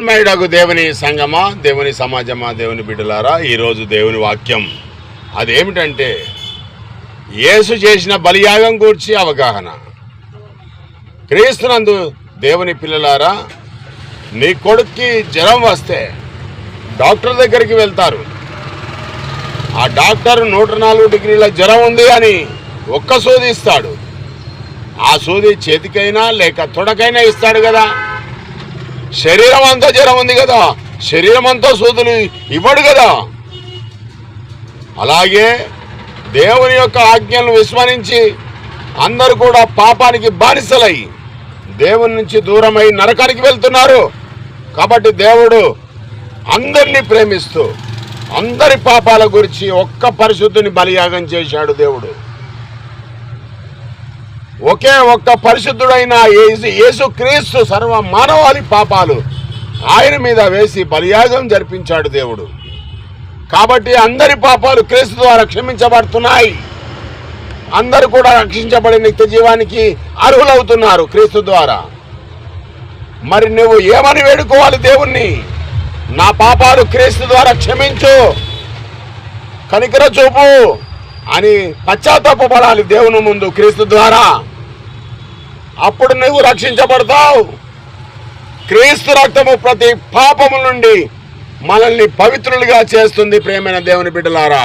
మైడగు దేవుని సంగమా, దేవుని సమాజమా, దేవుని బిడ్డలారా, ఈరోజు దేవుని వాక్యం అదేమిటంటే యేసు చేసిన బలియాగం గూర్చి అవగాహన. క్రీస్తునందు దేవుని పిల్లలారా, నీ కొడుక్కి జ్వరం వస్తే డాక్టర్ దగ్గరికి వెళ్తారు. ఆ డాక్టర్ 104 డిగ్రీల జ్వరం ఉంది అని ఒక్క సూది ఇస్తాడు. ఆ సూది చేతికైనా లేక తొడకైనా ఇస్తాడు కదా. శరీరం అంతా జ్వరం ఉంది కదా, శరీరం అంతా సూదులు ఇవ్వడు కదా. అలాగే దేవుని యొక్క ఆజ్ఞలను విస్మరించి అందరూ కూడా పాపానికి బానిసలై దేవుని నుంచి దూరమై నరకానికి వెళ్తున్నారు. కాబట్టి దేవుడు అందరినీ ప్రేమిస్తూ అందరి పాపాల గురించి ఒక్క పరిశుద్ధుని బలియాగం చేశాడు. దేవుడు ఒకే ఒక్క పరిశుద్ధుడైన యేసు క్రీస్తు సర్వ మానవాళి పాపాలు ఆయన మీద వేసి బలియాగం జరిపించాడు దేవుడు. కాబట్టి అందరి పాపాలు క్రీస్తు ద్వారా క్షమించబడుతున్నాయి. అందరూ కూడా రక్షించబడి నిత్య జీవానికి అర్హులవుతున్నారు క్రీస్తు ద్వారా. మరి నువ్వు ఏమని వేడుకోవాలి దేవుణ్ణి? నా పాపాలు క్రీస్తు ద్వారా క్షమించు, కనికర చూపు అని పశ్చాత్తాపపడాలి దేవుని ముందు క్రీస్తు ద్వారా. అప్పుడు నువ్వు రక్షించబడతావు. క్రీస్తు రక్తము ప్రతి పాపము నుండి మనల్ని పవిత్రులుగా చేస్తుంది. ప్రేమైన దేవుని బిడ్డలారా,